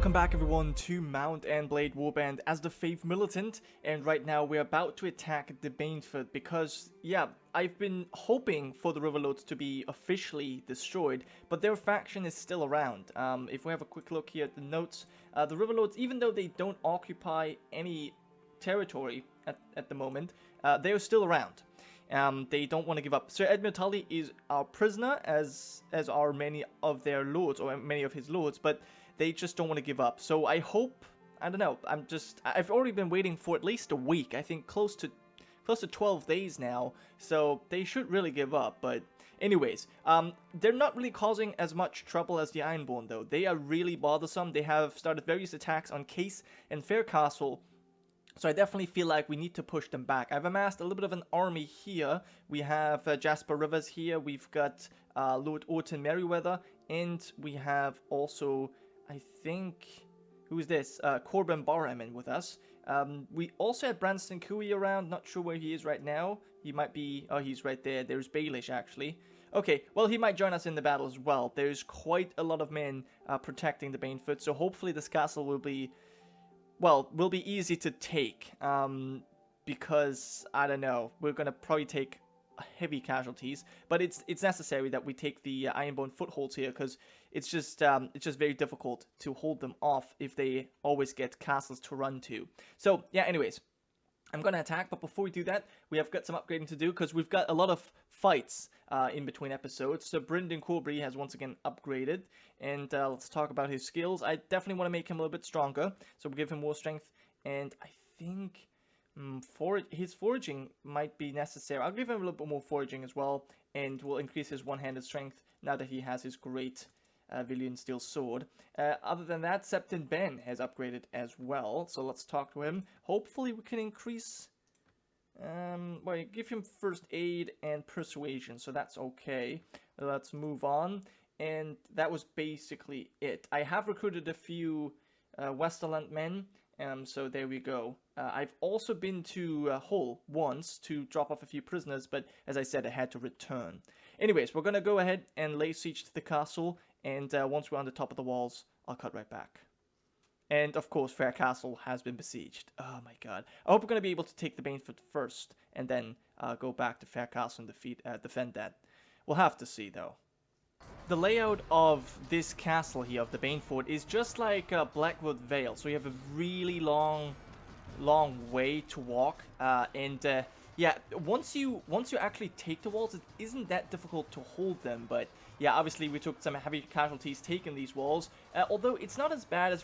Welcome back everyone to Mount and Blade Warband as the Faith Militant, and right now we're about to attack the Baneford because, yeah, I've been hoping for the Riverlords to be officially destroyed, but their faction is still around. If we have a quick look here at the notes, the Riverlords, even though they don't occupy any territory at the moment, they're still around. They don't want to give up. Sir Edmund Tully is our prisoner, as are many of their lords, or many of his lords, but they just don't want to give up. So I hope, I don't know, I've already been waiting for at least a week. I think close to 12 days now, so they should really give up. But anyways, they're not really causing as much trouble as the Ironborn, though. They are really bothersome. They have started various attacks on Case and Faircastle, so I definitely feel like we need to push them back. I've amassed a little bit of an army here. We have Jasper Rivers here. We've got Lord Orton Merryweather, and we have also, I think, who's this? Corbin Barhaman with us. We also have Branston Cooey around. Not sure where he is right now. He might be, oh, he's right there. There's Baelish, actually. Okay, well, he might join us in the battle as well. There's quite a lot of men protecting the Baneford, so hopefully this castle will be, well, will be easy to take. Because, I don't know, we're going to probably take heavy casualties, but it's necessary that we take the Ironborn footholds here, because it's just very difficult to hold them off if they always get castles to run to. So yeah, anyways, I'm gonna attack, but before we do that, we have got some upgrading to do, because we've got a lot of fights in between episodes. So Brynden Corbry has once again upgraded, and let's talk about his skills. I definitely want to make him a little bit stronger, so we'll give him more strength, and I think his foraging might be necessary. I'll give him a little bit more foraging as well, and we'll increase his one-handed strength now that he has his great Valyrian steel sword. Other than that, Septon Ben has upgraded as well, so let's talk to him. Hopefully we can increase, well, give him first aid and persuasion, so that's okay. Let's move on, and that was basically it. I have recruited a few Westerland men, so there we go. I've also been to Hull once to drop off a few prisoners, but as I said, I had to return. Anyways, we're going to go ahead and lay siege to the castle, and once we're on the top of the walls, I'll cut right back. And of course, Faircastle has been besieged. Oh my god. I hope we're going to be able to take the Baneford first, and then go back to Faircastle and defend that. We'll have to see, though. The layout of this castle here, of the Baneford, is just like Blackwood Vale. So you have a really long way to walk, yeah, once you actually take the walls, it isn't that difficult to hold them. But yeah, obviously we took some heavy casualties taking these walls, although it's not as bad as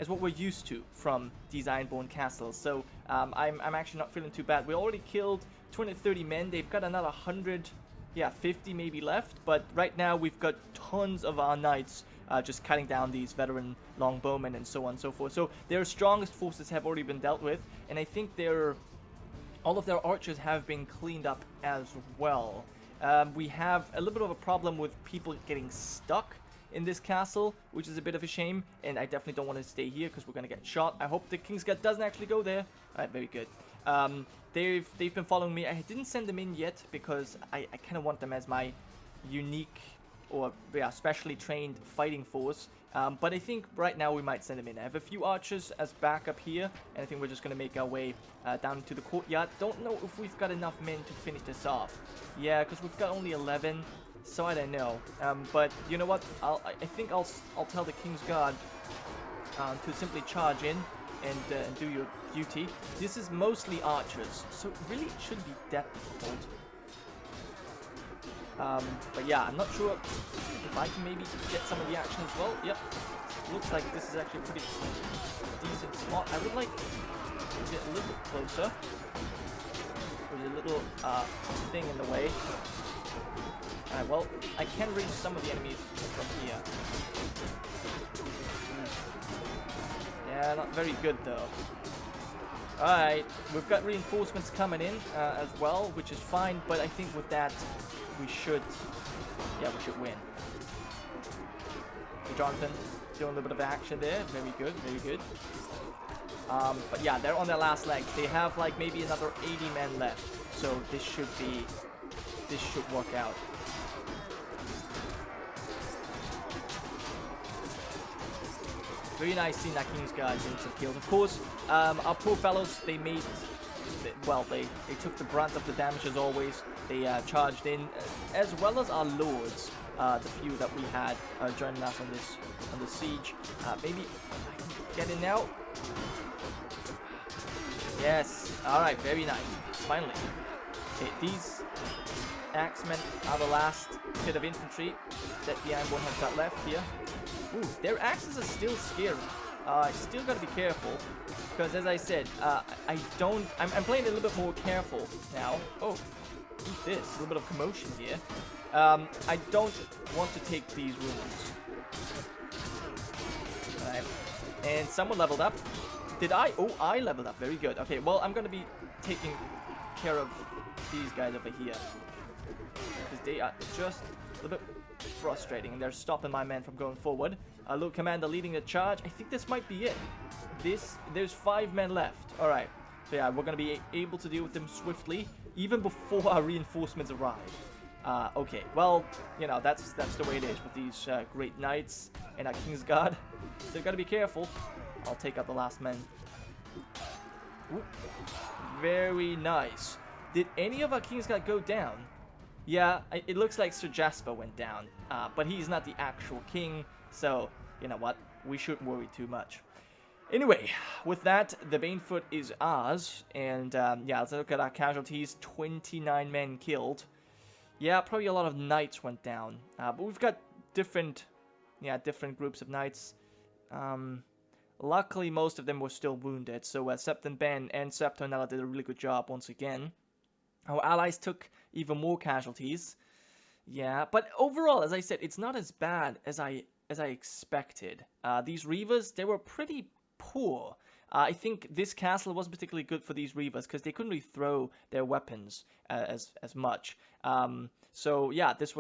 what we're used to from these Ironborn castles. So I'm actually not feeling too bad. We already killed 230 men. They've got another 100, yeah, 50 maybe left, but right now we've got tons of our knights just cutting down these veteran longbowmen and so on and so forth. So their strongest forces have already been dealt with, and I think all of their archers have been cleaned up as well. We have a little bit of a problem with people getting stuck in this castle, which is a bit of a shame, and I definitely don't want to stay here because we're going to get shot. I hope the kingsguard doesn't actually go there. Alright, very good. They've been following me. I didn't send them in yet because I kind of want them as my unique or, yeah, specially trained fighting force. But I think right now we might send them in. I have a few archers as backup here, and I think we're just going to make our way down to the courtyard. Don't know if we've got enough men to finish this off. Yeah, because we've got only 11, so I don't know. But you know what? I think I'll tell the kingsguard to simply charge in and do your duty. This is mostly archers, so really it shouldn't be that difficult. But yeah, I'm not sure if I can maybe get some of the action as well. Yep, looks like this is actually a pretty decent spot. I would like to get a little bit closer. There's a little thing in the way. Well, I can reach some of the enemies from here. Yeah, not very good though. Alright, we've got reinforcements coming in as well, which is fine, but I think with that we should win. So Jonathan doing a little bit of action there. Very good, very good. But yeah, they're on their last leg. They have like maybe another 80 men left, so this should work out. very nice seeing that kingsguard getting some kills. Of course, our poor fellows, they made... Well, they took the brunt of the damage as always. They charged in, as well as our lords, the few that we had joining us on this siege. Maybe I can get in now. Yes. All right. Very nice. Finally. Okay, these axemen are the last bit of infantry that the Aemon have got left here. Ooh, their axes are still scary. Still gotta be careful, because as I said, I'm playing a little bit more careful now. Oh, who's this? A little bit of commotion here. I don't want to take these wounds. Alright. And someone leveled up. Did I? Oh, I leveled up. Very good. Okay, well, I'm gonna be taking care of these guys over here, because they are just a little bit frustrating, and they're stopping my men from going forward. Lord Commander leading the charge. I think this might be it. There's 5 men left. All right. So yeah, we're gonna be able to deal with them swiftly, even before our reinforcements arrive. Okay. Well, you know, that's the way it is with these great knights and our kingsguard. So you gotta be careful. I'll take out the last men. Ooh. Very nice. Did any of our kingsguard go down? Yeah, it looks like Sir Jasper went down, but he's not the actual king, so, you know what, we shouldn't worry too much. Anyway, with that, the Banefoot is ours, and yeah, let's look at our casualties. 29 men killed. Yeah, probably a lot of knights went down, but we've got different groups of knights. Luckily, most of them were still wounded, so Septon, Ben, and Septa Unella did a really good job once again. Our allies took even more casualties. Yeah, but overall, as I said, it's not as bad as I expected. These Reavers, they were pretty poor. I think this castle wasn't particularly good for these Reavers because they couldn't really throw their weapons as much. So yeah, this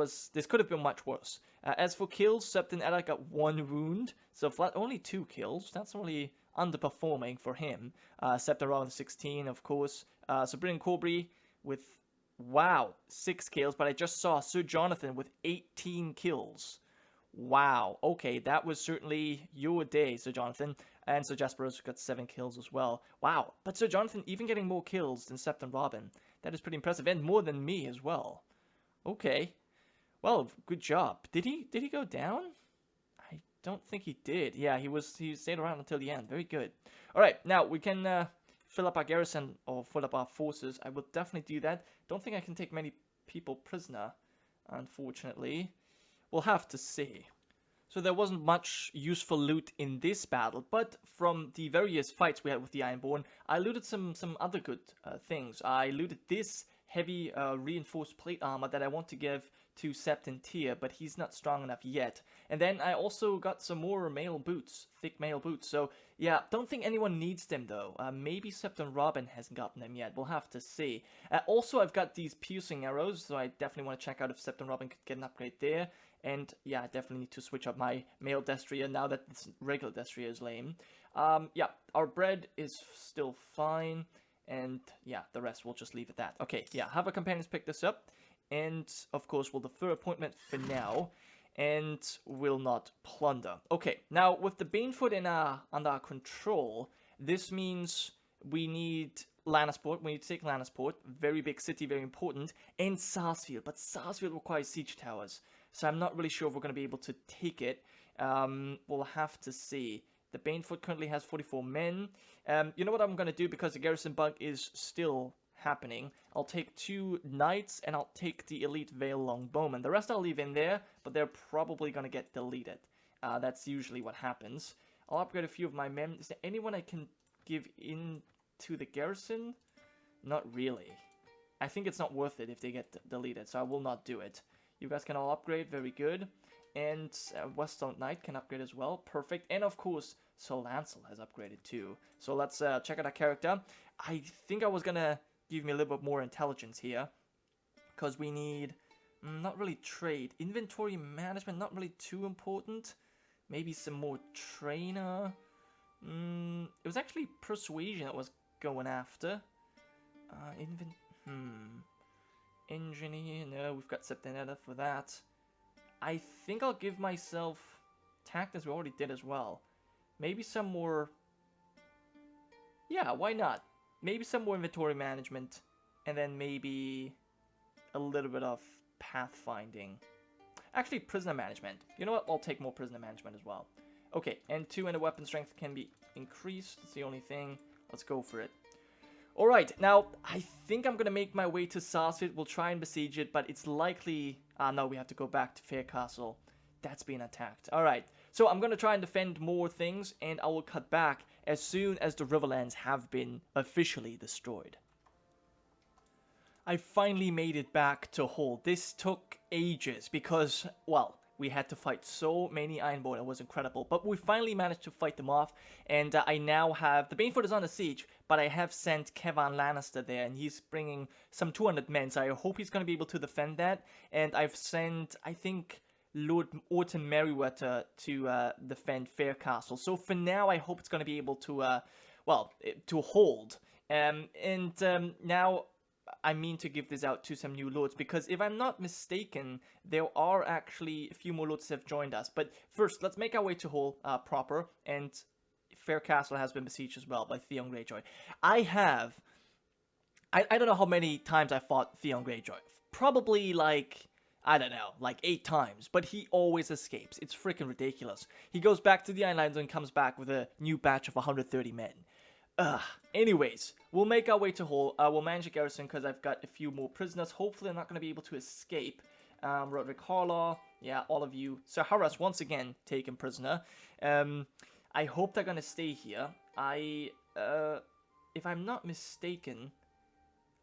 could have been much worse. As for kills, Septon Eddard got 1 wound, so Vlad only 2 kills. That's really underperforming for him. Septa around 16, of course. Sabrina Corbry with, wow, 6 kills, but I just saw Sir Jonathan with 18 kills. Wow, okay, that was certainly your day, Sir Jonathan. And Sir Jasper's got 7 kills as well. Wow, but Sir Jonathan even getting more kills than Septon Robin. That is pretty impressive, and more than me as well. Okay, well, good job. Did he go down? I don't think he did. Yeah, he stayed around until the end. Very good. All right, now we can fill up our garrison or fill up our forces. I will definitely do that. Don't think I can take many people prisoner, unfortunately. We'll have to see. So there wasn't much useful loot in this battle, but from the various fights we had with the Ironborn, I looted some other good things. I looted this heavy reinforced plate armor that I want to give to Septon Tier, but he's not strong enough yet. And then I also got some more mail boots, thick mail boots. So yeah, don't think anyone needs them though. Maybe Septon Robin hasn't gotten them yet. We'll have to see. Also, I've got these piercing arrows, so I definitely want to check out if Septon Robin could get an upgrade there. And yeah, I definitely need to switch up my male Destrier now that this regular Destrier is lame. Yeah, our bread is still fine. And yeah, the rest we'll just leave at that. Okay, yeah, have our companions pick this up. And of course, we'll defer appointment for now. And will not plunder. Okay, now with the Banefoot under our control, this means we need Lannisport. We need to take Lannisport. Very big city, very important. And Sarsfield. But Sarsfield requires siege towers. So I'm not really sure if we're going to be able to take it. We'll have to see. The Banefoot currently has 44 men. You know what I'm going to do, because the garrison bug is still happening. I'll take 2 knights, and I'll take the elite Vale Longbowmen. The rest I'll leave in there, but they're probably going to get deleted. That's usually what happens. I'll upgrade a few of my men. Is there anyone I can give in to the garrison? Not really. I think it's not worth it if they get deleted, so I will not do it. You guys can all upgrade, very good. And Weststone Knight can upgrade as well, perfect. And of course, Sir Lancel has upgraded too. So let's check out our character. I think I was gonna give me a little bit more intelligence here, because we need, not really trade. Inventory management, not really too important. Maybe some more trainer. It was actually persuasion that was going after. Engineer, no, we've got Septon for that. I think I'll give myself tactics, we already did as well. maybe some more... Yeah, why not? Maybe some more inventory management, and then maybe a little bit of pathfinding. Actually, prisoner management. You know what? I'll take more prisoner management as well. Okay, and 2 and the weapon strength can be increased. It's the only thing. Let's go for it. Alright, now, I think I'm gonna make my way to Sarsfield. We'll try and besiege it, but it's likely... no, we have to go back to Fair Castle. That's being attacked. Alright, so I'm gonna try and defend more things, and I will cut back as soon as the Riverlands have been officially destroyed. I finally made it back to Hull. This took ages because, well, we had to fight so many Ironborn. It was incredible. But we finally managed to fight them off. And I now have... The Baneford is under siege, but I have sent Kevan Lannister there. And he's bringing some 200 men. So I hope he's going to be able to defend that. And I've sent, I think, Lord Orton Merryweather to defend Fair Castle. So for now, I hope it's going to be able to, to hold. Now... I mean to give this out to some new lords, because if I'm not mistaken, there are actually a few more lords that have joined us. But first, let's make our way to Hull proper, and Fair Castle has been besieged as well by Theon Greyjoy. I don't know how many times I fought Theon Greyjoy. Probably like, I don't know, like 8 times, but he always escapes. It's freaking ridiculous. He goes back to the Islands and comes back with a new batch of 130 men. Anyways, we'll make our way to Hull. We'll manage a garrison because I've got a few more prisoners. Hopefully they're not going to be able to escape. Roderick Harlaw, yeah, all of you. Sir Harras, once again, taken prisoner. I hope they're going to stay here. If I'm not mistaken,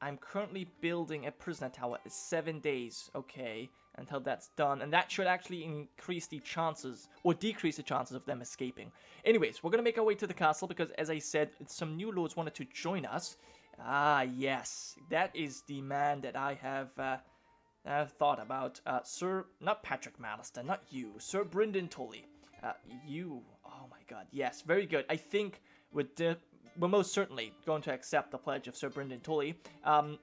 I'm currently building a prisoner tower. 7 days, okay, until that's done. And that should actually increase the chances, or decrease the chances of them escaping. Anyways, we're going to make our way to the castle because, as I said, some new lords wanted to join us. Ah, yes, that is the man that I have thought about. Sir, not Patrick Mallister, not you. Sir Brynden Tully. You, oh my god, yes, very good. I think we're most certainly going to accept the pledge of Sir Brynden Tully.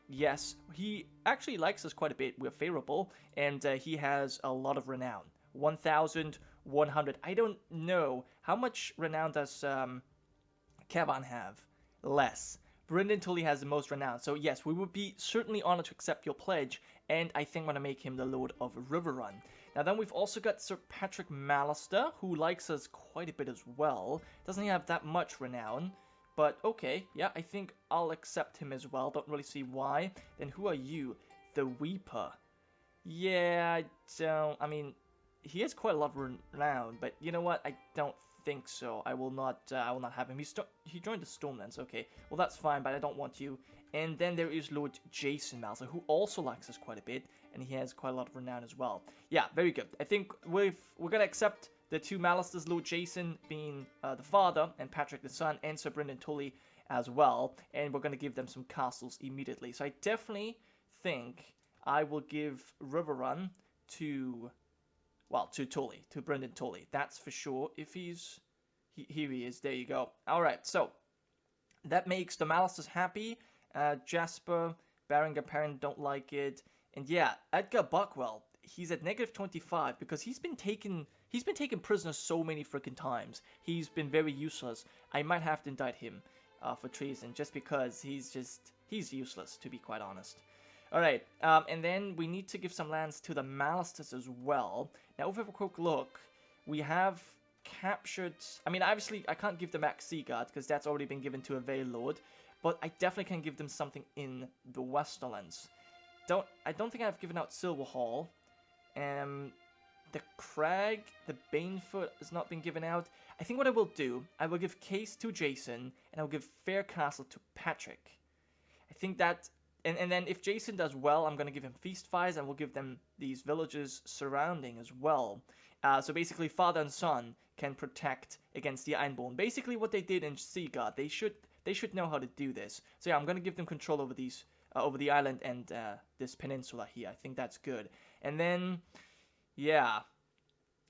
Yes, he actually likes us quite a bit. We're favorable, and he has a lot of renown. 1,100. I don't know. How much renown does Kevan have? Less. Brynden Tully has the most renown. So yes, we would be certainly honored to accept your pledge, and I think I'm going to make him the Lord of Riverrun. Now then we've also got Sir Patrick Mallister, who likes us quite a bit as well. Doesn't have that much renown. But okay, yeah, I think I'll accept him as well. Don't really see why. Then who are you? The Weeper. Yeah, I mean, he has quite a lot of renown, but you know what? I don't think so. I will not have him. He joined the Stormlands. Okay, well that's fine, but I don't want you. And then there is Lord Jason Mallister, who also likes us quite a bit, and he has quite a lot of renown as well. Yeah, very good. I think we're gonna accept the 2 Mallisters, Lord Jason being the father, and Patrick the son, and Sir Brynden Tully as well. And we're going to give them some castles immediately. So I definitely think I will give Riverrun to Tully, to Brynden Tully. That's for sure. If here he is. There you go. All right, so that makes the Mallisters happy. Jasper, Berenger Perrin don't like it. And yeah, Edgar Buckwell, he's at -25 because he's been taken prisoners so many freaking times. He's been very useless. I might have to indict him for treason just because he's useless, to be quite honest. Alright, and then we need to give some lands to the Mallisters as well. Now, if we have a quick look, we have captured... I mean, obviously, I can't give them back Seaguard because that's already been given to a Vale Lord, but I definitely can give them something in the Westerlands. I don't think I've given out Silverhall. The Crag, the Banefoot has not been given out. I think what I will do, I will give Case to Jason, and I will give Fair Castle to Patrick. I think that... And then if Jason does well, I'm going to give him Feast Fires, and we'll give them these villages surrounding as well. So basically, father and son can protect against the Ironborn. Basically what they did in Seaguard. They should know how to do this. So yeah, I'm going to give them control over these... over the island and this peninsula here. I think that's good. And then... yeah,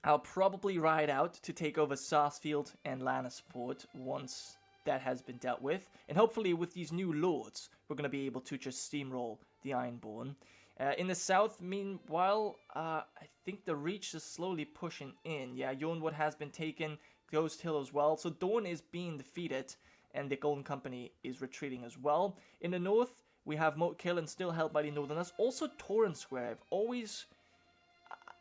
I'll probably ride out to take over Sarsfield and Lannisport once that has been dealt with. And hopefully with these new lords, we're going to be able to just steamroll the Ironborn. In the south, meanwhile, I think the Reach is slowly pushing in. Yeah, Yonwood has been taken, Ghost Hill as well. So Dawn is being defeated, and the Golden Company is retreating as well. In the north, we have Moat Kiln still held by the Northerners. Also Torrent Square.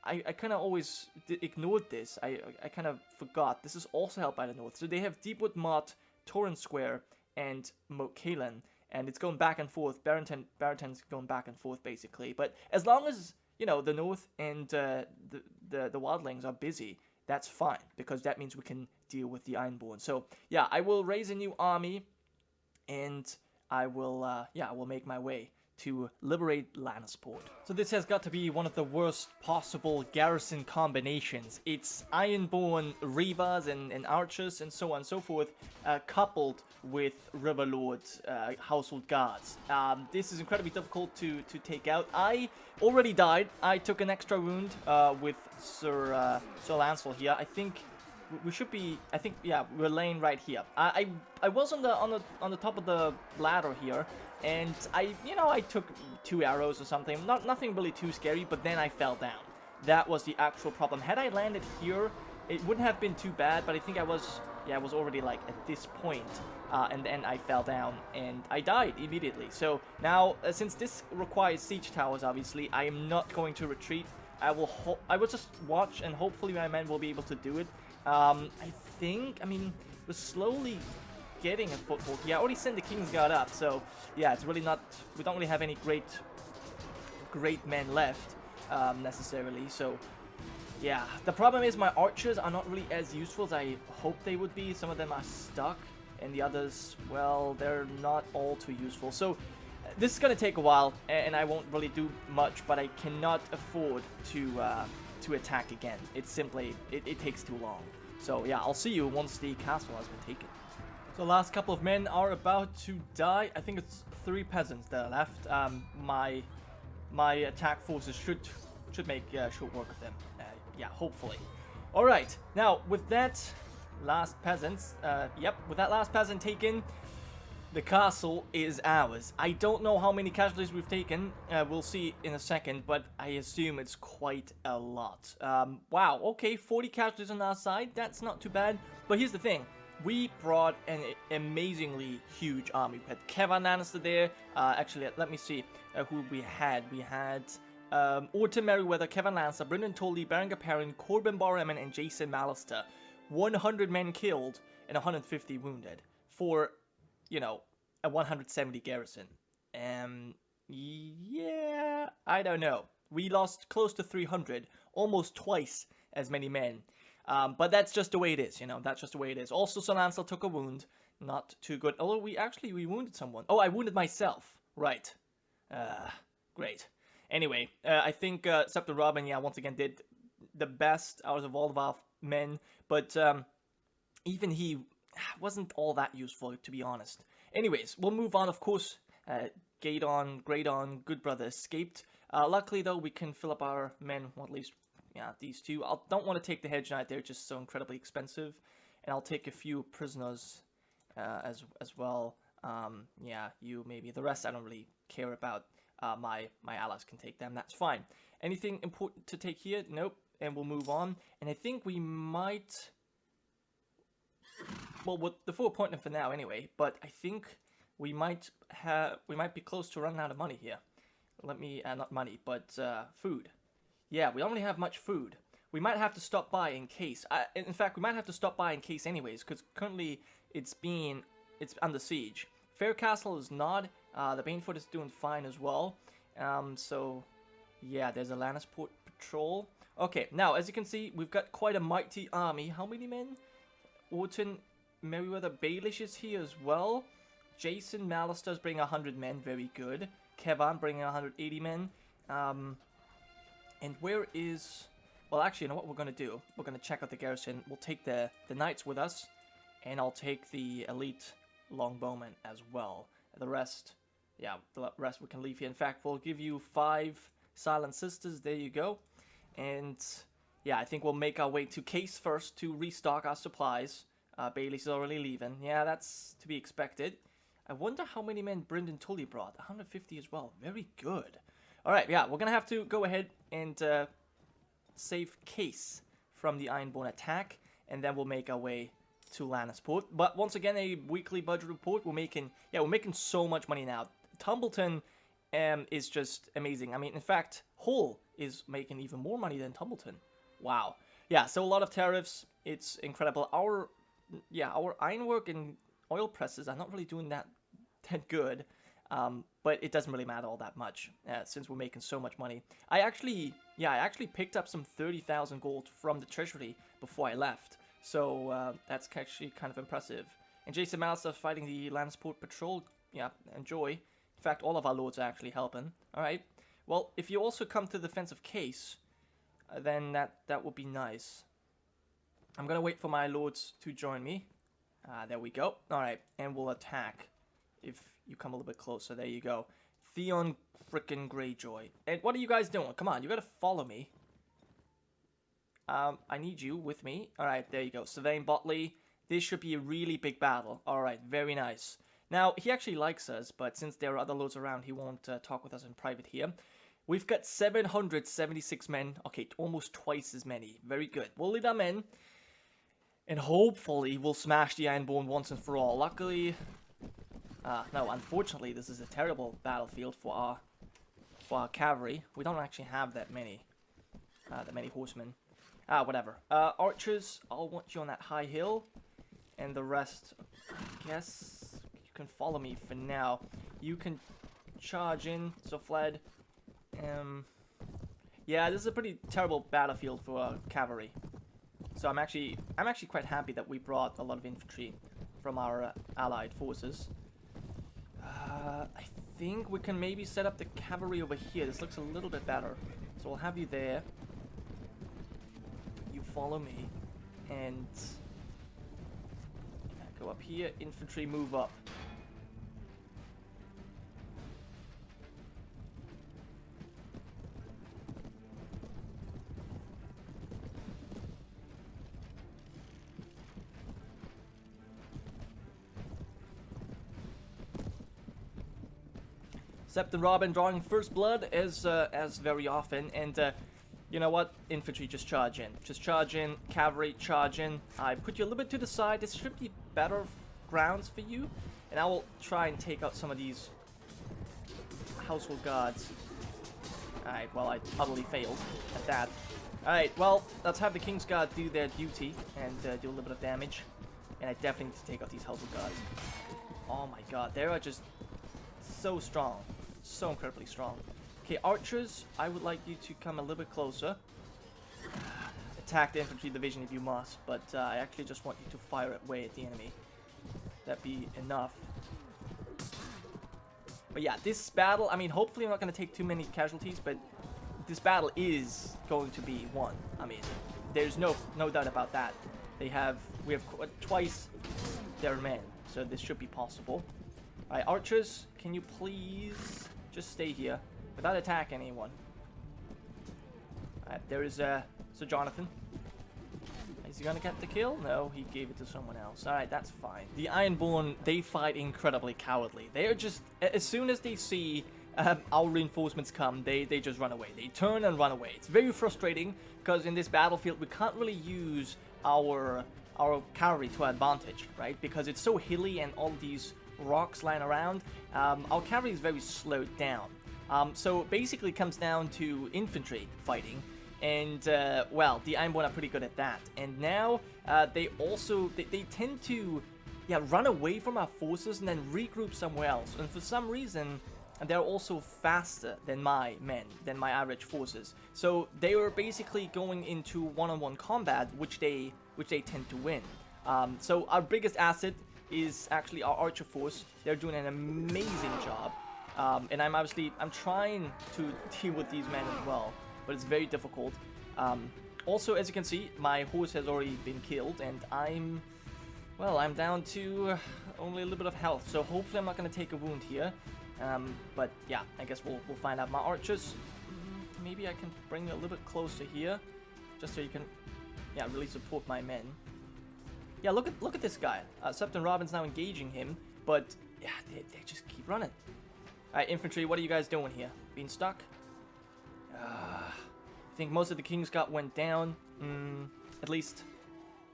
I kind of always ignored this. I kind of forgot. This is also held by the north. So they have Deepwood Mott, Torrent Square, and Moat Kiln. And it's going back and forth. Barrington's going back and forth, basically. But as long as, you know, the north and the wildlings are busy, that's fine. Because that means we can deal with the Ironborn. So, yeah, I will raise a new army. And I will, I will make my way to liberate Lannisport. So this has got to be one of the worst possible garrison combinations. It's Ironborn Reavers and Archers and so on and so forth, coupled with Riverlord Household Guards. This is incredibly difficult to take out. I already died. I took an extra wound with Sir Lancel here. I think we should be. I think we're laying right here. I was on the top of the ladder here. And I took 2 arrows or something. Nothing really too scary, but then I fell down. That was the actual problem. Had I landed here, it wouldn't have been too bad, but I think I was already like at this point. And then I fell down and I died immediately. So now, since this requires siege towers, obviously, I am not going to retreat. I will just watch and hopefully my men will be able to do it. We're slowly getting a foothold. Yeah, I already sent the kingsguard up, so yeah, it's really not. We don't really have any great men left necessarily. So yeah, the problem is my archers are not really as useful as I hoped they would be. Some of them are stuck, and the others, well, they're not all too useful. So this is gonna take a while, and I won't really do much. But I cannot afford to attack again. It's simply it takes too long. So yeah, I'll see you once the castle has been taken. So the last couple of men are about to die. I think it's 3 peasants that are left. My attack forces should make short work of them. Yeah, hopefully. All right. Now with that last peasant taken, the castle is ours. I don't know how many casualties we've taken. We'll see in a second, but I assume it's quite a lot. Wow. Okay, 40 casualties on our side. That's not too bad. But here's the thing. We brought an amazingly huge army. We had Kevan Lannister there. Actually, let me see who we had. We had Orton Merryweather, Kevan Lannister, Brynden Tully, Berengar Perrin, Corbin Boremon, and Jason Mallister. 100 men killed and 150 wounded for, a 170 garrison. Yeah, I don't know. We lost close to 300, almost twice as many men. But that's just the way it is, that's just the way it is. Also, Sir Lancel took a wound. Not too good. Although we wounded someone. Oh, I wounded myself. Right. Great. Anyway, I think Septa Robin, once again did the best out of all of our men. But even he wasn't all that useful, to be honest. Anyways, we'll move on, of course. Graydon, Good Brother escaped. Luckily, though, we can fill up our men, well, at least... Yeah, these 2. I don't want to take the Hedge Knight. They're just so incredibly expensive. And I'll take a few prisoners as well. You maybe. The rest I don't really care about. My allies can take them. That's fine. Anything important to take here? Nope. And we'll move on. And I think we might... Well, the full appointment for now anyway. But I think we might be close to running out of money here. Let me... not money, but food. Yeah, we don't really have much food. We might have to stop by in case. In fact, we might have to stop by in case anyways, because currently it's under siege. Faircastle is not. The Baneford is doing fine as well. So, yeah, there's a Lannisport patrol. Okay, now, as you can see, we've got quite a mighty army. How many men? Orton Merryweather Baelish is here as well. Jason Mallister's bringing 100 men. Very good. Kevan bringing 180 men. And where is... Well, actually, you know what we're going to do? We're going to check out the garrison. We'll take the knights with us. And I'll take the elite longbowmen as well. The rest we can leave here. In fact, we'll give you 5 Silent Sisters. There you go. And, yeah, I think we'll make our way to Case first to restock our supplies. Baelish is already leaving. Yeah, that's to be expected. I wonder how many men Brynden Tully brought. 150 as well. Very good. Alright, yeah, we're gonna have to go ahead and save Case from the Ironborn attack, and then we'll make our way to Lannisport. But once again, a weekly budget report. We're making so much money now. Tumbleton is just amazing. I mean, in fact, Hull is making even more money than Tumbleton. Wow. Yeah, so a lot of tariffs. It's incredible. Our ironwork and oil presses are not really doing that good. But it doesn't really matter all that much since we're making so much money. I actually picked up some 30,000 gold from the treasury before I left. So that's actually kind of impressive. And Jason Mouse is fighting the Lannisport Patrol. Yeah, enjoy. In fact, all of our lords are actually helping. Alright. Well, if you also come to the defensive case, then that would be nice. I'm going to wait for my lords to join me. There we go. Alright, and we'll attack if you come a little bit closer. There you go. Theon frickin' Greyjoy. And what are you guys doing? Come on, you got to follow me. I need you with me. Alright, there you go. Sylvain Botley. This should be a really big battle. Alright, very nice. Now, he actually likes us, but since there are other lords around, he won't talk with us in private here. We've got 776 men. Okay, almost twice as many. Very good. We'll lead our men. And hopefully, we'll smash the Ironborn once and for all. Luckily... no, unfortunately, this is a terrible battlefield for our cavalry. We don't actually have that many horsemen. Whatever. Archers, I'll want you on that high hill. And the rest, I guess, you can follow me for now. You can charge in, so Vlad. Yeah, this is a pretty terrible battlefield for cavalry. So I'm actually quite happy that we brought a lot of infantry from our allied forces. I think we can maybe set up the cavalry over here. This looks a little bit better. So we'll have you there. You follow me. And go up here. Infantry, move up. Septon Robin drawing first blood as very often, and you know what? Infantry, just charge in. Just charge in. Cavalry, charge in. I put you a little bit to the side. This should be better grounds for you, and I will try and take out some of these household guards. Alright, well, I utterly failed at that. Alright, well, let's have the kingsguard do their duty and do a little bit of damage, and I definitely need to take out these household guards. Oh my god, they are just so strong. So incredibly strong. Okay, archers, I would like you to come a little bit closer. Attack the infantry division if you must, but I actually just want you to fire away at the enemy. That'd be enough. But yeah, this battle, I mean, hopefully I'm not going to take too many casualties, but this battle is going to be won. I mean, there's no doubt about that. We have twice their men, so this should be possible. Alright, archers, can you please just stay here without attacking anyone? Alright, there is Sir Jonathan. Is he gonna get the kill? No, he gave it to someone else. Alright, that's fine. The Ironborn, they fight incredibly cowardly. They are just, as soon as they see our reinforcements come, they just run away. They turn and run away. It's very frustrating, because in this battlefield, we can't really use our cavalry to our advantage, right? Because it's so hilly and all these rocks lying around. Our cavalry is very slowed down. So basically it comes down to infantry fighting. And, well, the Ironborn are pretty good at that. And now, they tend to, run away from our forces and then regroup somewhere else. And for some reason, they're also faster than my men, than my average forces. So they were basically going into one-on-one combat, which they tend to win. So our biggest asset is actually our archer force. They're doing an amazing job. And I'm trying to deal with these men as well, but it's very difficult. Also, as you can see, my horse has already been killed, and I'm down to only a little bit of health, so hopefully I'm not going to take a wound here. But yeah, I guess we'll find out. My archers, maybe I can bring you a little bit closer here, just so you can, really support my men. Yeah, look at this guy. Septon Robin's now engaging him, but yeah, they just keep running. Alright, infantry, what are you guys doing here? Being stuck? I think most of the kingsguard went down. At least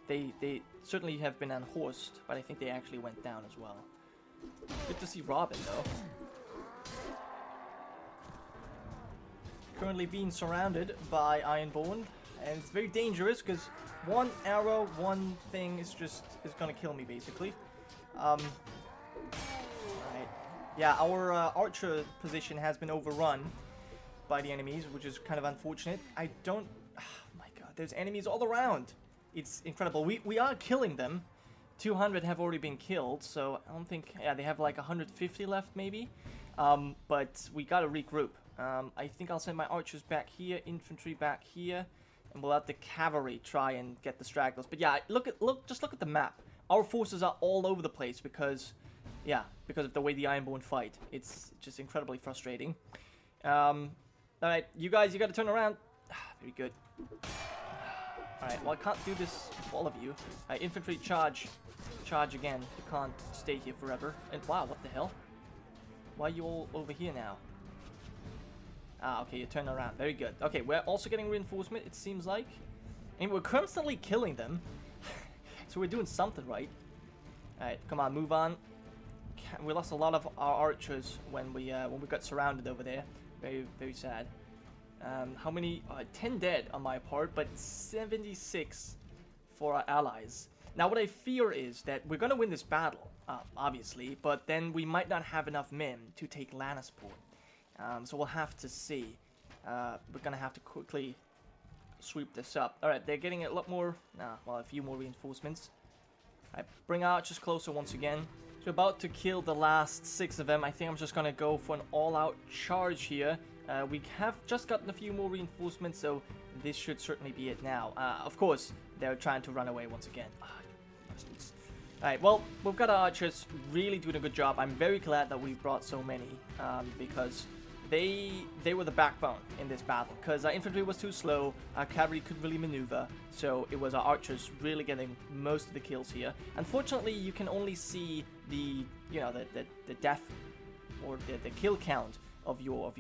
they certainly have been unhorsed, but I think they actually went down as well. Good to see Robin, though. Currently being surrounded by Ironborn, and it's very dangerous because one arrow, one thing is gonna kill me basically. Right. Yeah, our archer position has been overrun by the enemies, which is kind of unfortunate. I don't. Oh my God, there's enemies all around. It's incredible. We are killing them. 200 have already been killed, so I don't think. Yeah, they have like 150 left maybe. But we gotta regroup. I think I'll send my archers back here, infantry back here, and we'll let the cavalry try and get the stragglers. But yeah, just look at the map. Our forces are all over the place because of the way the Ironborn fight. It's just incredibly frustrating. Alright, you guys, you gotta turn around. Very good. Alright, well I can't do this with all of you. Infantry, charge. Charge again. You can't stay here forever. And wow, what the hell? Why are you all over here now? Ah, okay, you turn around. Very good. Okay, we're also getting reinforcement, it seems like. And we're constantly killing them. So we're doing something right. Alright, come on, move on. We lost a lot of our archers when we got surrounded over there. Very, very sad. How many? 10 dead on my part, but 76 for our allies. Now, what I fear is that we're going to win this battle, obviously, but then we might not have enough men to take Lannisport. So we'll have to see. We're going to have to quickly sweep this up. Alright, they're getting a lot more, well, a few more reinforcements. Alright, bring our archers closer once again. So about to kill the last 6 of them. I think I'm just going to go for an all-out charge here. We have just gotten a few more reinforcements, so this should certainly be it now. Of course, they're trying to run away once again. Alright, well, we've got our archers really doing a good job. I'm very glad that we brought so many, because they were the backbone in this battle. Because our infantry was too slow, our cavalry couldn't really maneuver, so it was our archers really getting most of the kills here. Unfortunately, you can only see the death or the kill count of your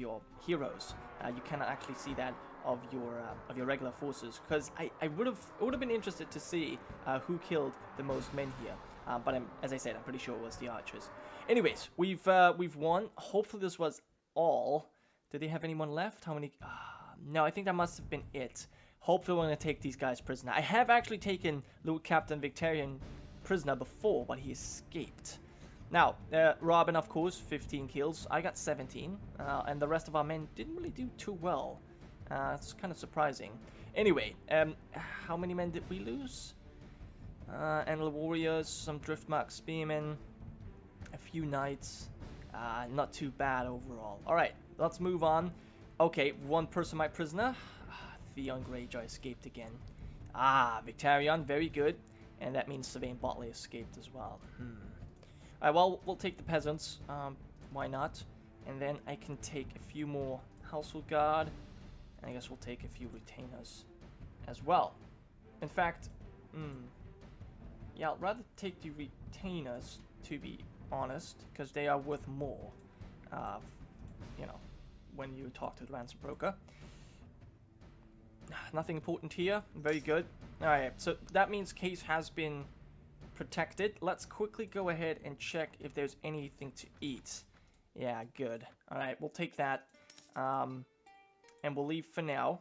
heroes. You cannot actually see that of your regular forces, because I would have been interested to see who killed the most men here. But as I said, I'm pretty sure it was the archers. Anyways, we've won. Hopefully this was all. Did they have anyone left? How many? No, I think that must have been it. Hopefully we're going to take these guys prisoner. I have actually taken Lord Captain Victorian prisoner before, but he escaped. Now, Robin, of course, 15 kills. I got 17, and the rest of our men didn't really do too well. It's kind of surprising. Anyway, how many men did we lose? Antelope warriors, some driftmark spearmen, a few knights. Not too bad overall. Alright, let's move on. Okay, one person my prisoner. Theon Greyjoy escaped again. Victorian, very good. And that means Sylvain Botley escaped as well. Alright, well, we'll take the peasants. Why not? And then I can take a few more household guard. And I guess we'll take a few retainers as well. In fact, yeah, I'd rather take the retainers, to be honest, because they are worth more, when you talk to the ransom broker. Nothing important here. Very good. Alright, so that means case has been protected. Let's quickly go ahead and check if there's anything to eat. Yeah, good. Alright, we'll take that. And we'll leave for now.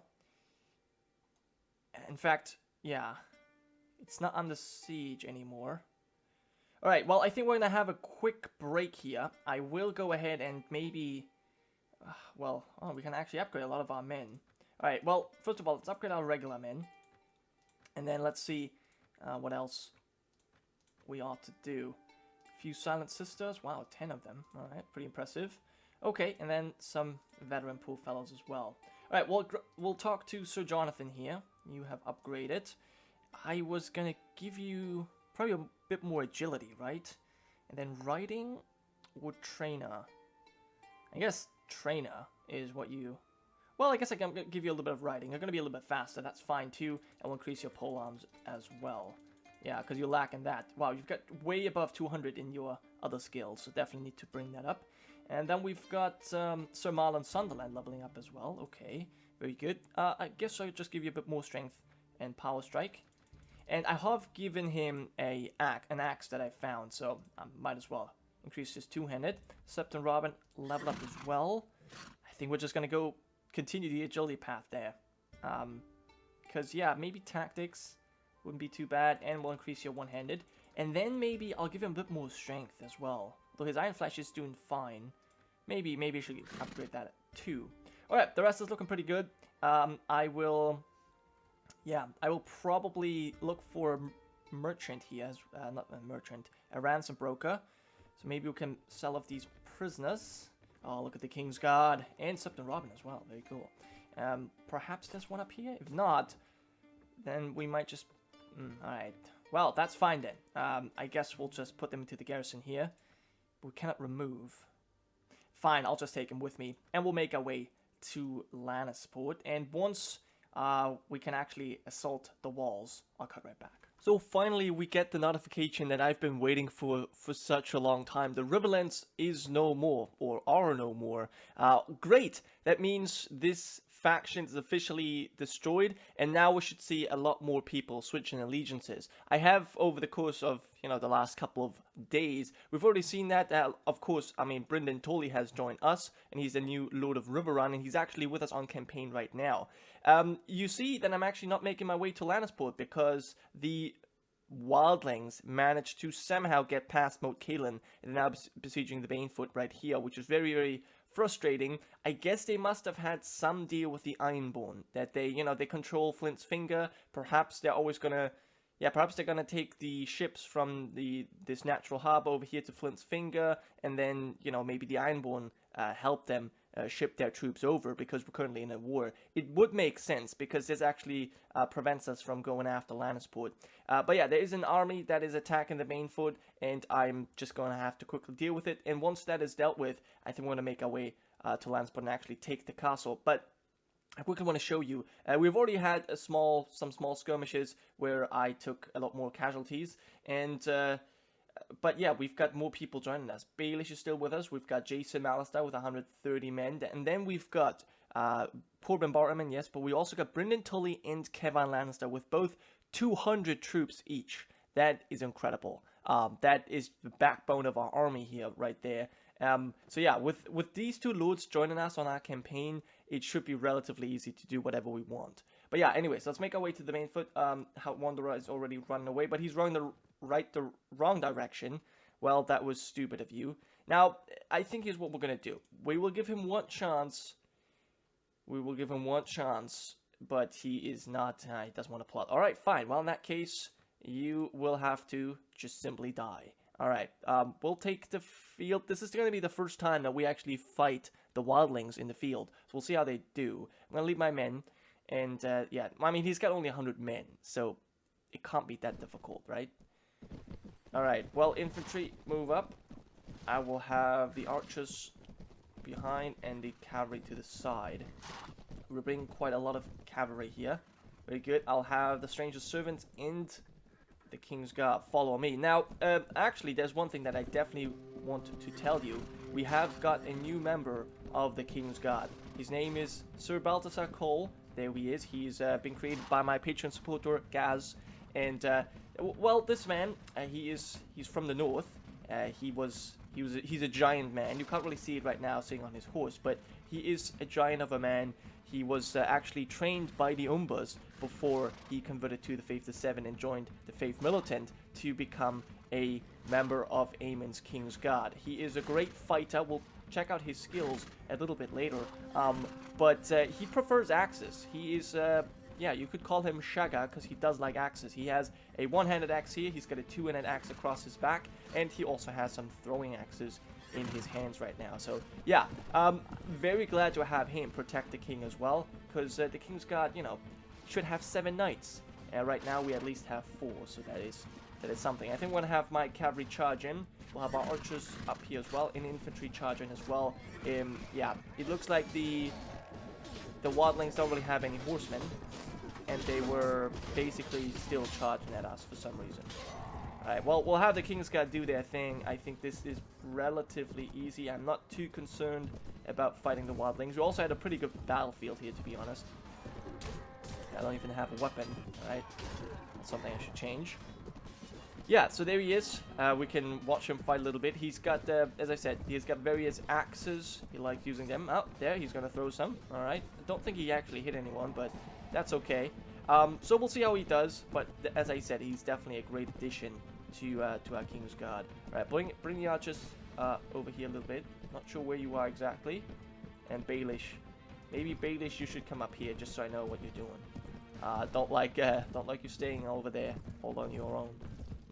In fact, yeah, it's not under siege anymore. Alright, well, I think we're going to have a quick break here. I will go ahead and maybe... we can actually upgrade a lot of our men. Alright, well, first of all, let's upgrade our regular men. And then let's see what else we ought to do. A few Silent Sisters. Wow, 10 of them. Alright, pretty impressive. Okay, and then some veteran pool fellows as well. Alright, we'll talk to Sir Jonathan here. You have upgraded. I was going to give you probably a bit more agility, right? And then riding or trainer? I guess trainer is what you... Well, I guess I can give you a little bit of riding. You're going to be a little bit faster. That's fine, too. And we'll increase your pole arms as well. Yeah, because you're lacking that. Wow, you've got way above 200 in your other skills. So definitely need to bring that up. And then we've got Sir Marlon Sunderland leveling up as well. Okay, Very good. I guess I'll just give you a bit more strength and power strike. And I have given him an axe that I found, so I might as well increase his two-handed. Septon Robin level up as well. I think we're just going to continue the agility path there. Because, yeah, maybe tactics wouldn't be too bad, and we'll increase your one-handed. And then maybe I'll give him a bit more strength as well. Though his Iron Flash is doing fine. Maybe I should upgrade that too. Alright, the rest is looking pretty good. I will probably look for a merchant here, not a merchant, a ransom broker. So maybe we can sell off these prisoners. Oh, look at the kingsguard and Septon Robin as well. Very cool. Perhaps there's one up here. If not, then we might just. All right. Well, that's fine then. I guess we'll just put them into the garrison here. We cannot remove. Fine, I'll just take him with me, and we'll make our way to Lannisport. And once we can actually assault the walls, I'll cut right back. So finally we get the notification that I've been waiting for such a long time. The Riverlands is no more, or are no more. Great! That means this faction is officially destroyed, and now we should see a lot more people switching allegiances. I have, over the course of, the last couple of days, we've already seen that, of course, Brynden Tully has joined us, and he's the new Lord of Riverrun, and he's actually with us on campaign right now. You see that I'm actually not making my way to Lannisport, because the wildlings managed to somehow get past Moat Cailin, and now besieging the Banefoot right here, which is very, very frustrating. I guess they must have had some deal with the Ironborn, that they control Flint's Finger. Perhaps they're always gonna, perhaps they're gonna take the ships from this natural harbor over here to Flint's Finger, and then, maybe the Ironborn help them ship their troops over, because we're currently in a war. It would make sense, because this actually prevents us from going after Lannisport. But yeah, there is an army that is attacking the Banefoot, and I'm just going to have to quickly deal with it. And once that is dealt with, I think we're going to make our way to Lannisport and actually take the castle. But I quickly want to show you, we've already had some small skirmishes where I took a lot more casualties, and but yeah, we've got more people joining us. Baelish is still with us. We've got Jason Mallister with 130 men. And then we've got Corbin Bartman, yes, but we also got Brynden Tully and Kevin Lannister with both 200 troops each. That is incredible. That is the backbone of our army here, right there. So yeah, with these two lords joining us on our campaign, it should be relatively easy to do whatever we want. But yeah, anyways, let's make our way to the Banefoot. Wanderer is already running away, but he's running the wrong direction. Well, that was stupid of you. Now, I think here's what we're going to do. We will give him one chance. But he is not, he doesn't want to plot. Alright, fine. Well, in that case, you will have to just simply die. Alright, we'll take the field. This is going to be the first time that we actually fight the wildlings in the field. So we'll see how they do. I'm going to leave my men. And, yeah, he's got only 100 men. So it can't be that difficult, right? Alright, well, infantry, move up. I will have the archers behind and the cavalry to the side. We're bringing quite a lot of cavalry here. Very good. I'll have the stranger's servants and the kingsguard follow me. Now, actually, there's one thing that I definitely want to tell you. We have got a new member of the kingsguard. His name is Sir Balthasar Cole. There he is. He's been created by my Patreon supporter, Gaz. And, well, this man, he's from the north. He's a giant man. You can't really see it right now sitting on his horse, but he is a giant of a man. He was actually trained by the Umbers before he converted to the Faith of Seven and joined the Faith Militant to become a member of Aemon's Kingsguard. He is a great fighter. We'll check out his skills a little bit later. But he prefers axes. He is, yeah, you could call him Shagga because he does like axes. He has a one-handed axe here. He's got a two-handed axe across his back. And he also has some throwing axes in his hands right now. So yeah, very glad to have him protect the king as well, because the Kingsguard, should have 7 knights. Right now we at least have 4, so that is something. I think we're gonna have my cavalry charge in. We'll have our archers up here as well, and infantry charge in as well. Yeah, it looks like the wildlings don't really have any horsemen, and they were basically still charging at us for some reason. Alright, well, we'll have the Kingsguard do their thing. I think this is relatively easy. I'm not too concerned about fighting the wildlings. We also had a pretty good battlefield here, to be honest. I don't even have a weapon. Alright, that's something I should change. Yeah, so there he is. We can watch him fight a little bit. He's got, as I said, he's got various axes. He likes using them. Oh, there, he's going to throw some. Alright, I don't think he actually hit anyone, but that's okay. So we'll see how he does, but as I said, he's definitely a great addition to our kingsguard. Alright, bring the archers over here a little bit. Not sure where you are exactly. And Baelish. Maybe Baelish, you should come up here just so I know what you're doing. Don't like you staying over there all on your own.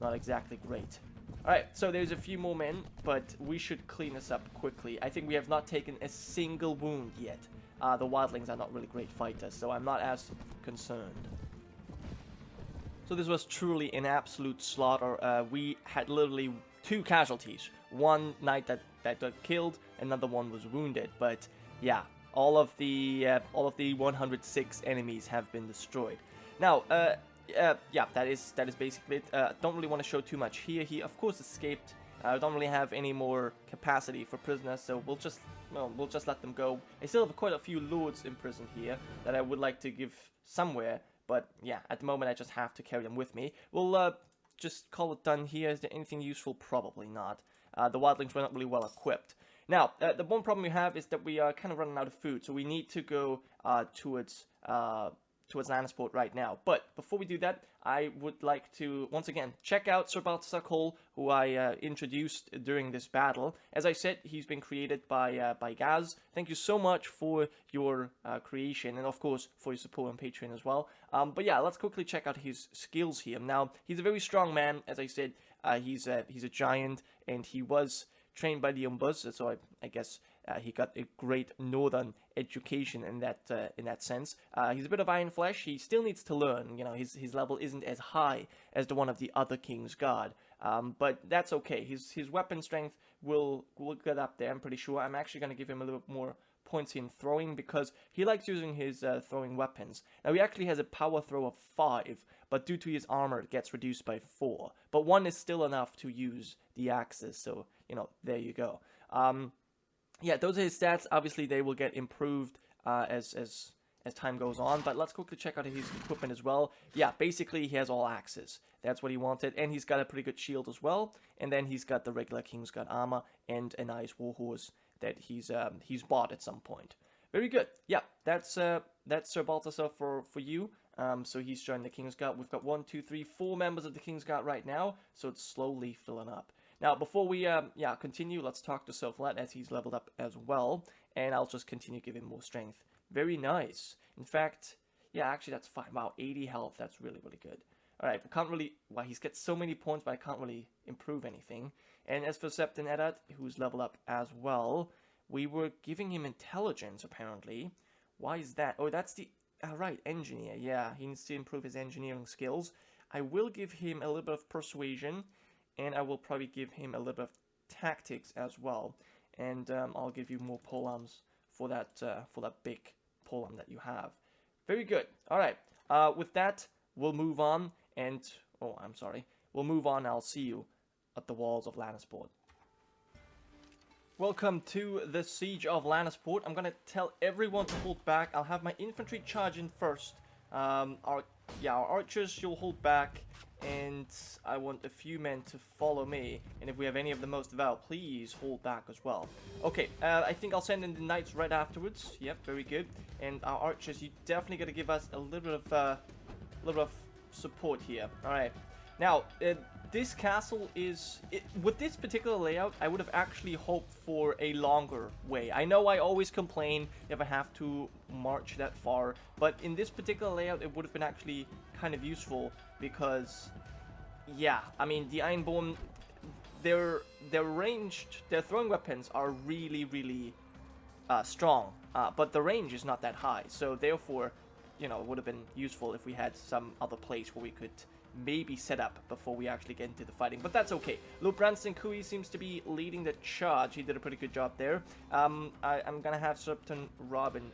Not exactly great. Alright, so there's a few more men, but we should clean this up quickly. I think we have not taken a single wound yet. The wildlings are not really great fighters, so I'm not as concerned. So this was truly an absolute slaughter. We had literally 2 casualties. One knight that got killed, another one was wounded. But yeah, all of the 106 enemies have been destroyed. Now, yeah, that is basically it. Don't really want to show too much here. He of course escaped. Don't really have any more capacity for prisoners, so we'll just let them go. I still have quite a few lords in prison here that I would like to give somewhere, but yeah, at the moment I just have to carry them with me. We'll just call it done here. Is there anything useful? Probably not. The wildlings were not really well equipped. Now, the one problem we have is that we are kind of running out of food, so we need to go towards Lannisport right now. But before we do that, I would like to once again check out Sir Balthasar Cole, who I introduced during this battle. As I said, he's been created by Gaz. Thank you so much for your creation, and of course for your support on Patreon as well. But yeah, let's quickly check out his skills here. Now, he's a very strong man. As I said, he's a giant, and he was trained by the Umbus, so I guess he got a great northern education in that sense. He's a bit of iron flesh. He still needs to learn. You know, his level isn't as high as the one of the other Kingsguard. But that's okay. His weapon strength will get up there, I'm pretty sure. I'm actually going to give him a little bit more points in throwing because he likes using his throwing weapons. Now, he actually has a power throw of 5, but due to his armor, it gets reduced by 4. But 1 is still enough to use the axes, so, you know, there you go. Yeah, those are his stats. Obviously, they will get improved as time goes on. But let's quickly check out his equipment as well. Yeah, basically, he has all axes. That's what he wanted. And he's got a pretty good shield as well. And then he's got the regular Kingsguard armor and a nice warhorse that he's bought at some point. Very good. Yeah, that's Sir Balthasar for you. So he's joined the Kingsguard. We've got 1, 2, 3, 4 members of the Kingsguard right now. So it's slowly filling up. Now, before we continue, let's talk to Sir Vlad as he's leveled up as well, and I'll just continue giving more strength. Very nice. In fact, yeah, actually that's fine. Wow, 80 health, that's really, really good. Alright, we can't really, well, he's got so many points, but I can't really improve anything. And as for Septon Eddard, who's leveled up as well, we were giving him intelligence, apparently. Why is that? Oh, that's the, right, engineer. Yeah, he needs to improve his engineering skills. I will give him a little bit of persuasion, and I will probably give him a little bit of tactics as well. And I'll give you more polearms for that big polearm that you have. Very good. All right. With that, we'll move on. And oh, I'm sorry. We'll move on. I'll see you at the walls of Lannisport. Welcome to the Siege of Lannisport. I'm gonna tell everyone to hold back. I'll have my infantry charge in first. Our archers, you'll hold back. And I want a few men to follow me. And if we have any of the most devout, please hold back as well. Okay, I think I'll send in the knights right afterwards. Yep, very good. And our archers, you definitely got to give us a little bit of support here. All right. Now, this castle is... with this particular layout, I would have actually hoped for a longer way. I know I always complain if I have to march that far, but in this particular layout, it would have been actually kind of useful because, yeah, I mean, the Ironborn, their throwing weapons are really, really strong, but the range is not that high, so therefore, you know, it would have been useful if we had some other place where we could maybe set up before we actually get into the fighting, but that's okay. Lord Branston Kui seems to be leading the charge. He did a pretty good job there. I'm gonna have Septon Robin,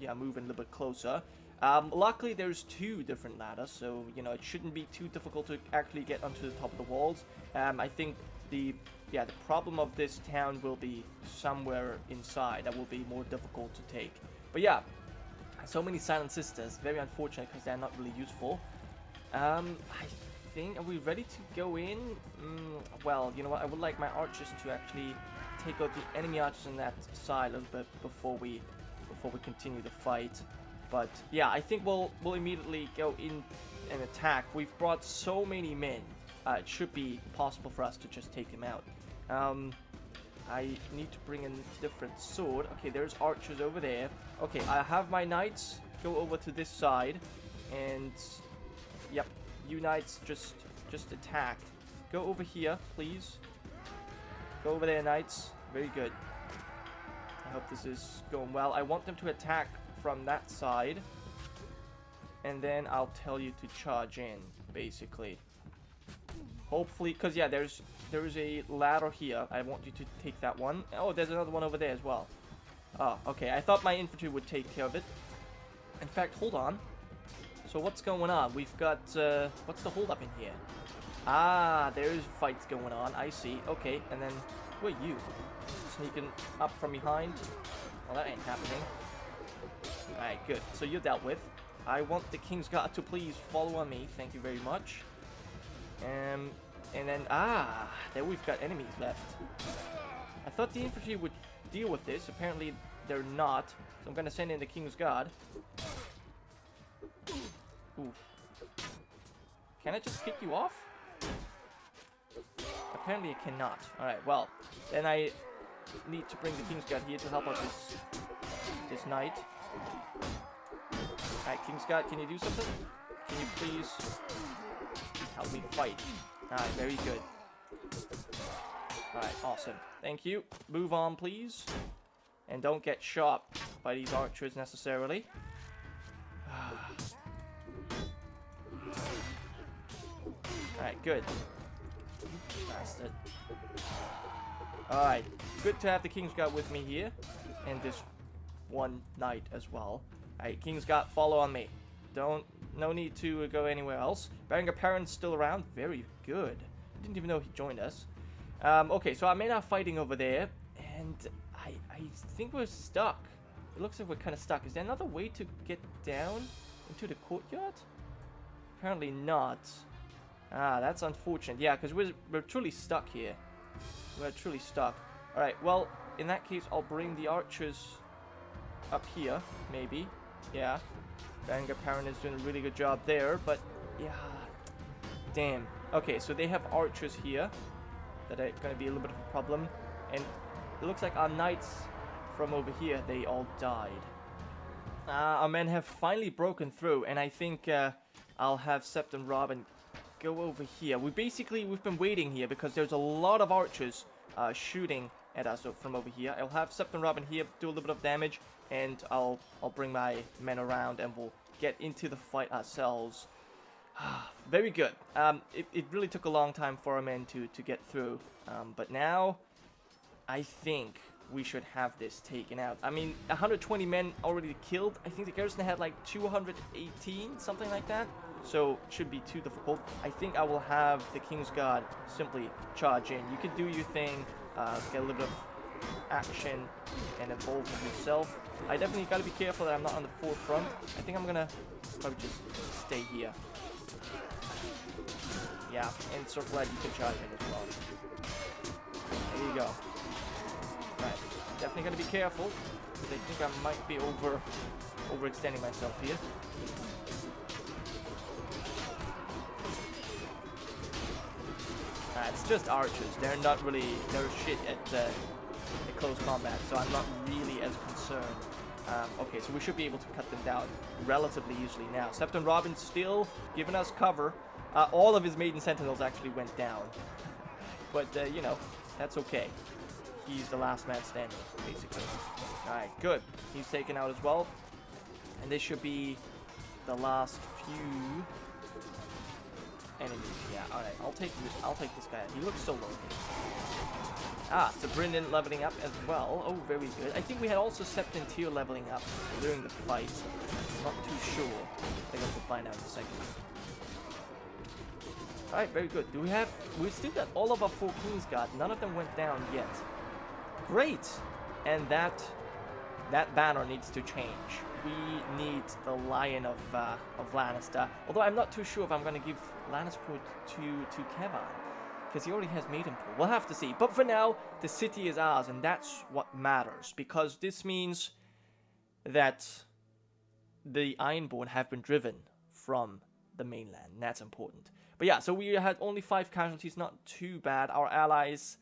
yeah, moving a little bit closer. Luckily there's 2 different ladders, so you know it shouldn't be too difficult to actually get onto the top of the walls. I think the problem of this town will be somewhere inside that will be more difficult to take. But yeah, So many silent sisters. Very unfortunate because they're not really useful. I think, are we ready to go in? Well, you know what? I would like my archers to actually take out the enemy archers on that side a little bit before we continue the fight. But yeah, I think we'll immediately go in and attack. We've brought so many men. It should be possible for us to just take them out. I need to bring in a different sword. Okay, there's archers over there. Okay, I have my knights go over to this side, and yep, you knights just attack. Go over here, please. Go over there, knights. Very good. I hope this is going well. I want them to attack from that side, and then I'll tell you to charge in, basically. Hopefully, because yeah, there is a ladder here. I want you to take that one. Oh, there's another one over there as well. Oh, okay. I thought my infantry would take care of it. In fact, hold on. So what's going on? We've got, what's the hold up in here? Ah, there's fights going on. I see. Okay, and then, who are you? Sneaking up from behind? Well, that ain't happening. Alright, good. So you're dealt with. I want the kingsguard to please follow on me. Thank you very much. And then, there we've got enemies left. I thought the infantry would deal with this. Apparently, they're not. So I'm gonna send in the kingsguard. Ooh. Can I just kick you off? Apparently I cannot. Alright, well, then I need to bring the kingsguard here to help out this knight. Alright, kingsguard, can you do something? Can you please help me fight? Alright, very good. Alright, awesome. Thank you. Move on, please. And don't get shot by these archers necessarily. Alright, good. Bastard. Alright, good to have the kingsguard with me here. And this one knight as well. Alright, kingsguard, follow on me. No need to go anywhere else. Paramount's still around. Very good. I didn't even know he joined us. Okay, so our men are fighting over there. And I think we're stuck. It looks like we're kind of stuck. Is there another way to get down into the courtyard? Apparently not. Ah, that's unfortunate. Yeah, because we're truly stuck here. We're truly stuck. Alright, well, in that case, I'll bring the archers up here, maybe. Yeah. Paramount is doing a really good job there, but yeah. Damn. Okay, so they have archers here that are going to be a little bit of a problem. And it looks like our knights from over here, they all died. Our men have finally broken through, and I think I'll have Septon, Robin go over here. We've been waiting here because there's a lot of archers shooting at us from over here. I'll have Septon, Robin here do a little bit of damage, and I'll bring my men around and we'll get into the fight ourselves. Very good. It really took a long time for our men to get through, but now I think we should have this taken out. I mean, 120 men already killed. I think the garrison had like 218, something like that. So it should be too difficult. I think I will have the kingsguard simply charge in. You can do your thing, get a little bit of action and involve yourself. I definitely got to be careful that I'm not on the forefront. I think I'm gonna probably just stay here. Yeah, and Sir Vlad, you can charge in as well. There you go. Right, definitely gotta be careful, because I think I might be overextending myself here. It's just archers. They're shit at close combat, so I'm not really as concerned. Okay, so we should be able to cut them down relatively easily now. Septon Robin's still giving us cover. All of his Maiden Sentinels actually went down. But, you know, that's okay. He's the last man standing, basically. Alright, good. He's taken out as well. And this should be the last few enemies. Yeah, alright. I'll take this guy. He looks so lonely. Ah, so Brendan leveling up as well. Oh, very good. I think we had also Septon tier leveling up during the fight. Not too sure. I guess we'll find out in a second. Alright, very good. We still got all of our 4 kingsguard. None of them went down yet. Great! And that banner needs to change we need the Lion of Lannister. Although I'm not too sure if I'm going to give Lannisport to Kevin, because he already has Maidenpool. We'll have to see. But for now, the city is ours, and that's what matters, because this means that the Ironborn have been driven from the mainland, and that's important. But yeah, so we had only 5 casualties, not too bad. Our allies,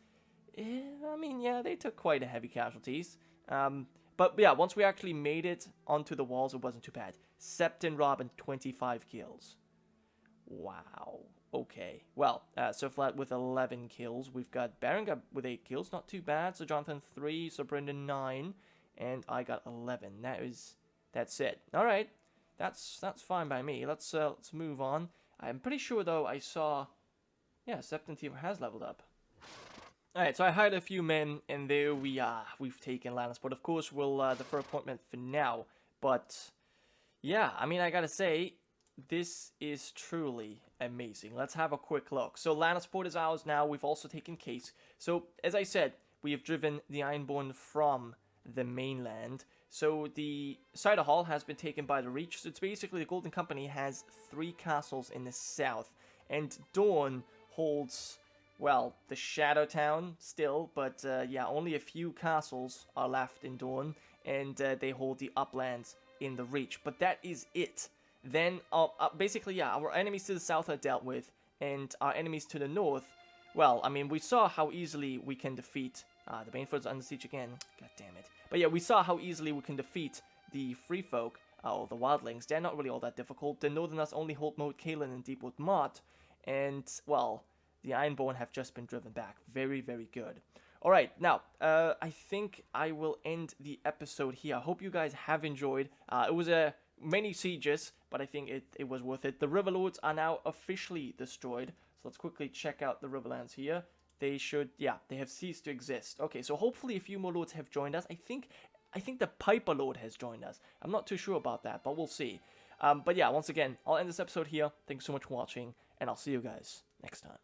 I mean, yeah, they took quite a heavy casualties. But yeah, once we actually made it onto the walls, it wasn't too bad. Septon, Robin, 25 kills. Wow. Okay. Well, so Vlad with 11 kills. We've got Berengar with 8 kills. Not too bad. So Jonathan 3. So Brendan 9. And I got 11. That's it. All right. That's fine by me. Let's move on. I'm pretty sure though I saw, yeah, Septon team has leveled up. Alright, so I hired a few men, and there we are. We've taken Lannisport. Of course, we'll defer appointment for now. But, yeah, I mean, I gotta say, this is truly amazing. Let's have a quick look. So, Lannisport is ours now. We've also taken Case. So, as I said, we have driven the Ironborn from the mainland. So, the Cider Hall has been taken by the Reach. So, it's basically the Golden Company has 3 castles in the south. And Dorne holds, well, the Shadow Town still, but yeah, only a few castles are left in Dorne, and they hold the uplands in the Reach. But that is it. Then, basically, yeah, our enemies to the south are dealt with, and our enemies to the north, well, I mean, we saw how easily we can defeat, the Baneford's under siege again, god damn it. But yeah, we saw how easily we can defeat the Free Folk, or the Wildlings. They're not really all that difficult. The Northerners only hold Moat Caelan and Deepwood Mott, and, well, the Ironborn have just been driven back. Very, very good. Alright, now, I think I will end the episode here. I hope you guys have enjoyed. It was many sieges, but I think it was worth it. The Riverlords are now officially destroyed. So let's quickly check out the Riverlands here. They should, yeah, they have ceased to exist. Okay, so hopefully a few more lords have joined us. I think the Piper Lord has joined us. I'm not too sure about that, but we'll see. But yeah, once again, I'll end this episode here. Thanks so much for watching, and I'll see you guys next time.